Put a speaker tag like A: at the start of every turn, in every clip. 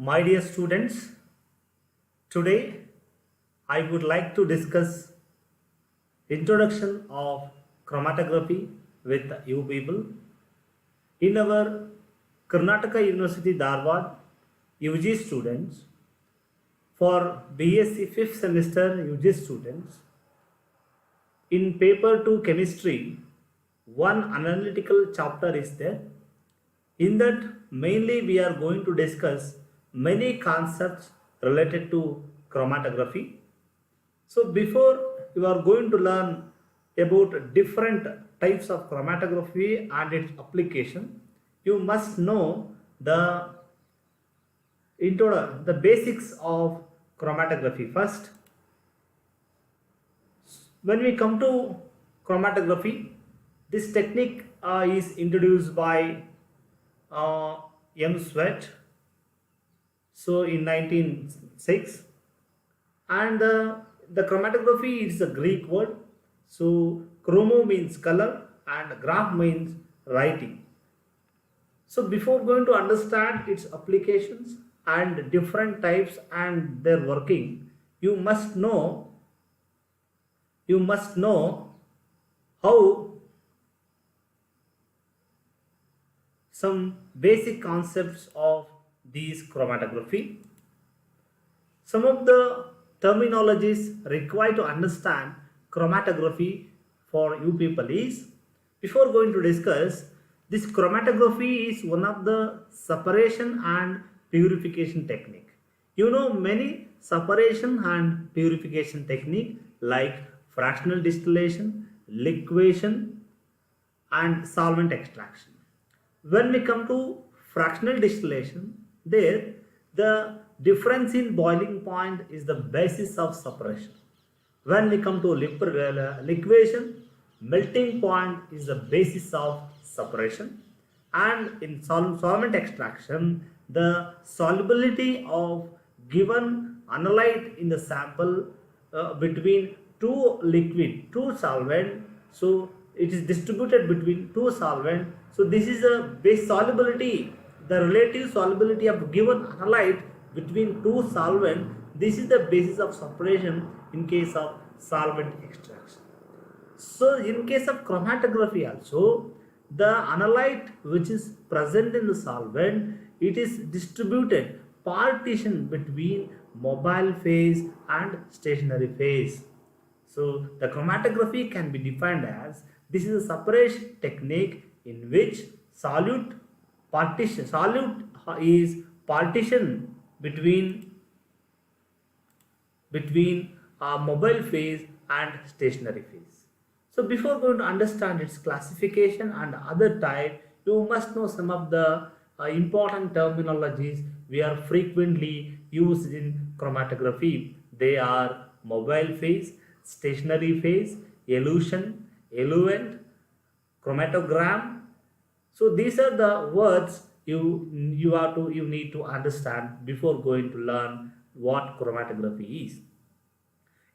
A: My dear students, today I would like to discuss introduction of chromatography with you people. In our Karnataka University Dharwad UG students, for B.Sc 5th semester UG students, in paper 2 chemistry, one analytical chapter is there. In that, mainly we are going to discuss many concepts related to chromatography. So before you are going to learn about different types of chromatography and its application, you must know the basics of chromatography first. When we come to chromatography, this technique is introduced by M.Sc. So in 1906, and the chromatography is a Greek word. So chromo means color and graph means writing. So before going to understand its applications and different types and their working, you must know how some basic concepts of these chromatography. Some of the terminologies required to understand chromatography for you people is, before going to discuss, this chromatography is one of the separation and purification technique. You know many separation and purification technique like fractional distillation, liquation and solvent extraction. When we come to fractional distillation, there the difference in boiling point is the basis of separation. When we come to liquation, melting point is the basis of separation. And in solvent extraction, the solubility of given analyte in the sample between two solvent, so it is distributed between two solvent. So this is a base solubility, the relative solubility of given analyte between two solvent. This is the basis of separation in case of solvent extraction. So in case of chromatography also, the analyte which is present in the solvent, it is distributed, partition between mobile phase and stationary phase. So the chromatography can be defined as, this is a separation technique in which solute is partition between mobile phase and stationary phase. So before going to understand its classification and other type, you must know some of the important terminologies we are frequently used in chromatography. They are mobile phase, stationary phase, elution, eluent, chromatogram. So these are the words you need to understand before going to learn what chromatography is.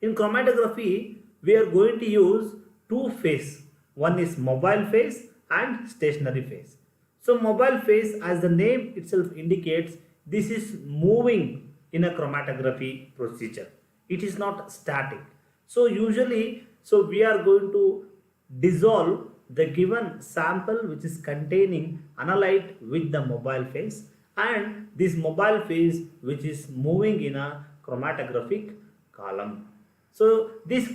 A: In chromatography, we are going to use two phases. One is mobile phase and stationary phase. So mobile phase, as the name itself indicates, this is moving in a chromatography procedure. It is not static. So usually, we are going to dissolve the given sample which is containing analyte with the mobile phase, and this mobile phase which is moving in a chromatographic column. So this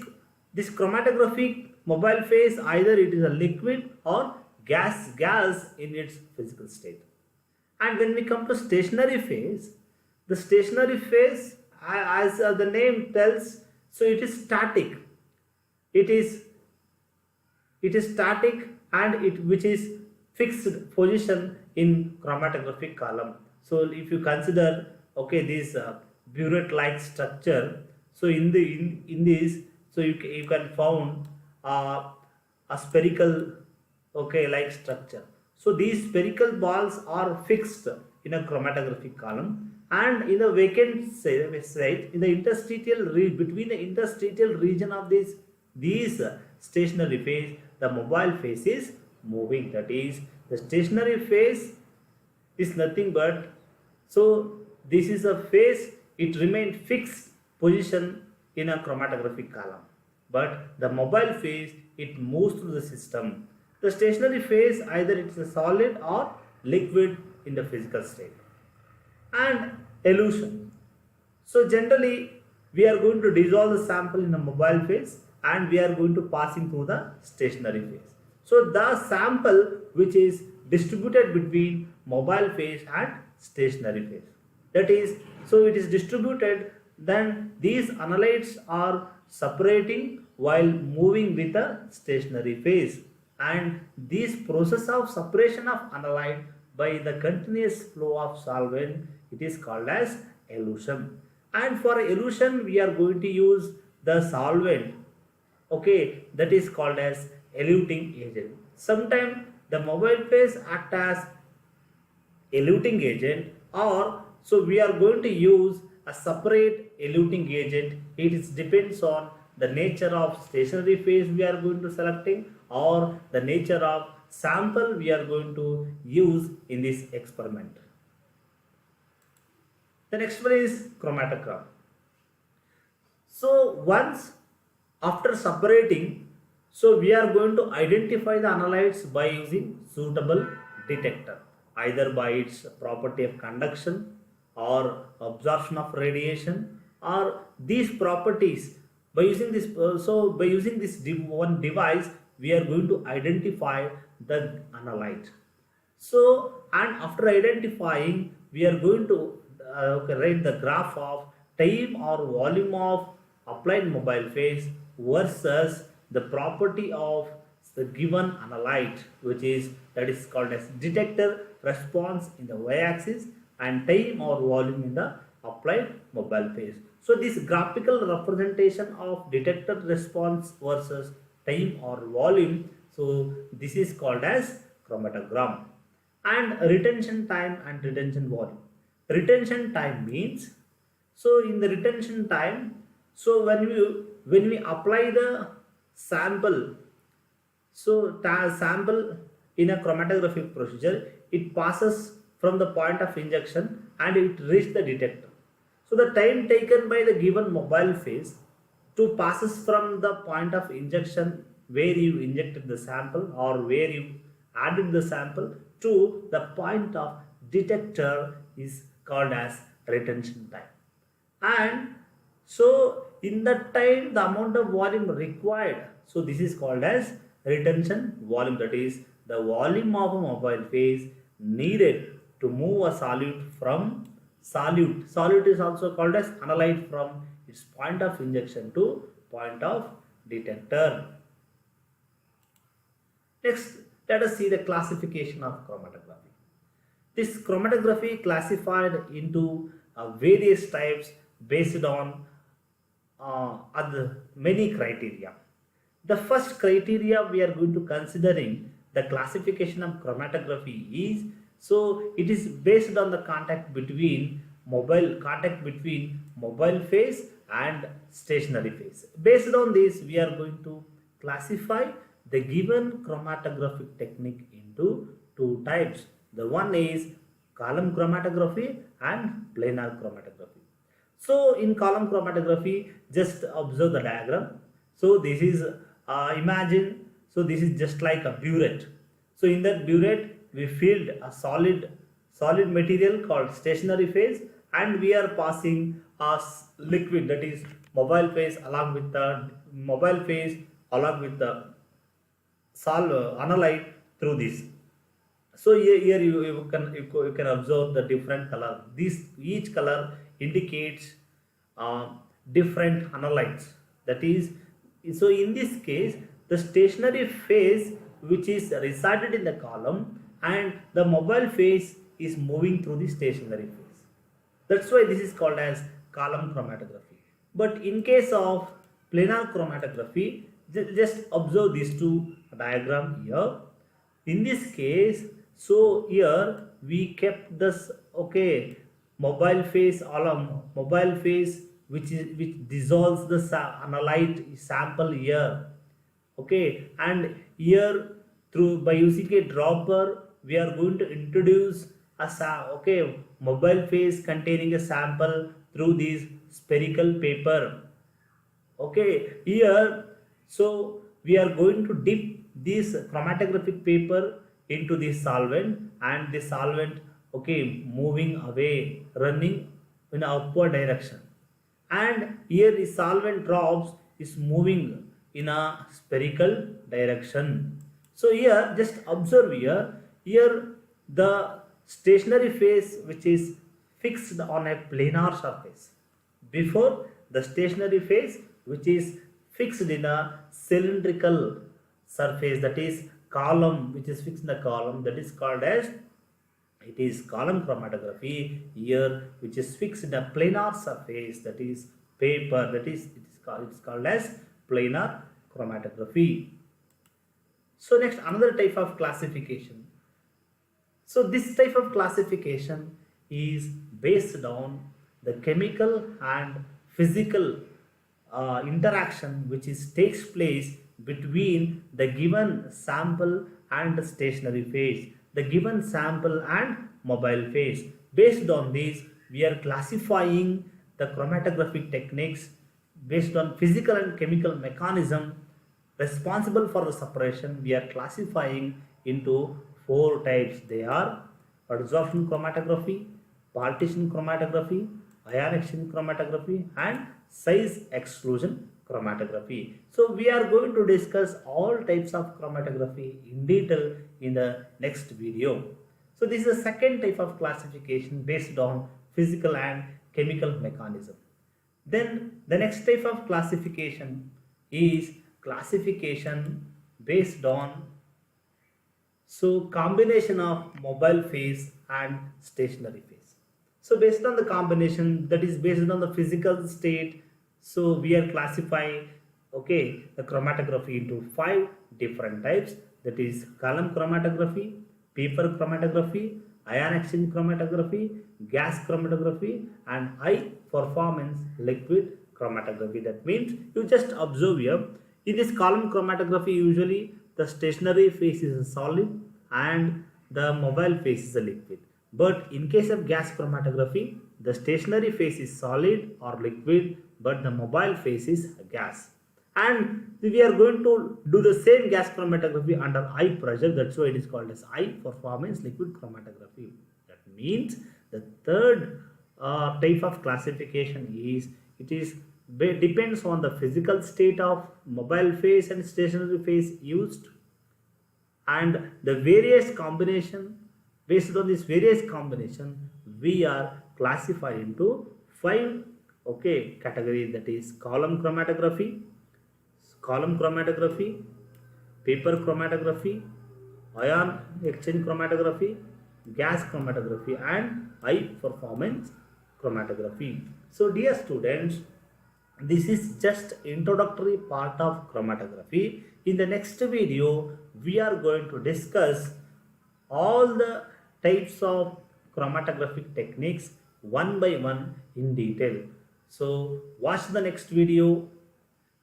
A: chromatographic mobile phase, either it is a liquid or gas in its physical state. And when we come to stationary phase, the stationary phase, as the name tells, so it is static. It is static, and which is fixed position in chromatographic column. So if you consider, okay, this burette like structure, so in this, so you can found a spherical, okay, like structure. So these spherical balls are fixed in a chromatographic column, and in the vacant site, in the interstitial between the interstitial region of these stationary phase, the mobile phase is moving. That is, the stationary phase is nothing but, so this is a phase, it remains fixed position in a chromatographic column. But the mobile phase, it moves through the system. The stationary phase, either it's a solid or liquid in the physical state. And elution. So generally, we are going to dissolve the sample in a mobile phase and we are going to passing through the stationary phase. So the sample which is distributed between mobile phase and stationary phase. That is, so it is distributed, then these analytes are separating while moving with a stationary phase. And this process of separation of analyte by the continuous flow of solvent, it is called as elution. And for elution we are going to use the solvent, okay, that is called as eluting agent. Sometimes the mobile phase act as eluting agent, or so we are going to use a separate eluting agent. It is depends on the nature of stationary phase we are going to selecting or the nature of sample we are going to use in this experiment. The next one is chromatograph. So once after separating, so we are going to identify the analytes by using suitable detector, either by its property of conduction or absorption of radiation, or these properties by using this. So by using this one device, we are going to identify the analyte. So, and after identifying, we are going to write the graph of time or volume of applied mobile phase versus the property of the given analyte, which is that is called as detector response in the y-axis and time or volume in the applied mobile phase. So this graphical representation of detector response versus time or volume, so this is called as chromatogram. And retention time and retention volume. Retention time means, so in the retention time, so when we apply the sample, so sample in a chromatographic procedure, it passes from the point of injection and it reaches the detector. So the time taken by the given mobile phase to passes from the point of injection where you injected the sample or where you added the sample to the point of detector is called as retention time. And so in that time the amount of volume required, so this is called as retention volume, that is the volume of a mobile phase needed to move a solute from solute is also called as analyte from its point of injection to point of detector. Next, let us see the classification of chromatography. This chromatography classified into various types based on other many criteria. The first criteria we are going to considering the classification of chromatography is, so it is based on the contact between mobile phase and stationary phase. Based on this, we are going to classify the given chromatographic technique into two types. The one is column chromatography and planar chromatography. So in column chromatography, just observe the diagram. So this is imagine, so this is just like a burette. So in that burette we filled a solid material called stationary phase and we are passing a liquid, that is mobile phase along with the analyte through this. So here you can observe the different color. Each color indicates different analytes. That is, so in this case, the stationary phase which is resided in the column and the mobile phase is moving through the stationary phase. That's why this is called as column chromatography. But in case of planar chromatography, just observe these two diagram here. In this case, so here we kept this, okay, mobile phase which dissolves the analyte sample here, okay, and here through by using a dropper we are going to introduce mobile phase containing a sample through this spherical paper. Okay, here, so we are going to dip this chromatographic paper into this solvent, and the solvent, okay, moving away, running in upward direction, and here the solvent drops is moving in a spherical direction. So here just observe here the stationary phase which is fixed on a planar surface, before the stationary phase which is fixed in a cylindrical surface, that is column which is fixed in a column, that is called as, it is column chromatography here, which is fixed in a planar surface, that is paper, that is it's called as planar chromatography. So next, another type of classification. So this type of classification is based on the chemical and physical interaction which is takes place between the given sample and the stationary phase, the given sample and mobile phase. Based on this, we are classifying the chromatographic techniques based on physical and chemical mechanism responsible for the separation. We are classifying into four types. They are adsorption chromatography, partition chromatography, ion exchange chromatography, and size exclusion chromatography. So we are going to discuss all types of chromatography in detail in the next video. So this is the second type of classification based on physical and chemical mechanism. Then the next type of classification is classification based on combination of mobile phase and stationary phase. So based on the combination, that is based on the physical state, so we are classifying the chromatography into 5 different types, that is column chromatography, paper chromatography, ion exchange chromatography, gas chromatography, and high performance liquid chromatography. That means you just observe here, in this column chromatography usually the stationary phase is a solid and the mobile phase is a liquid. But in case of gas chromatography, the stationary phase is solid or liquid, but the mobile phase is a gas. And we are going to do the same gas chromatography under high pressure. That's why it is called as high performance liquid chromatography. That means the third type of classification is, it is depends on the physical state of mobile phase and stationary phase used, and the various combination. Based on this various combination, we are classified into 5 categories, that is column chromatography, paper chromatography, ion exchange chromatography, gas chromatography, and high performance chromatography. So dear students, this is just introductory part of chromatography. In the next video, we are going to discuss all the types of chromatographic techniques one by one in detail. So watch the next video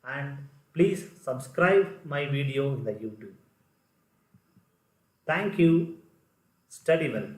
A: and please subscribe my video in the YouTube. Thank you. Study well.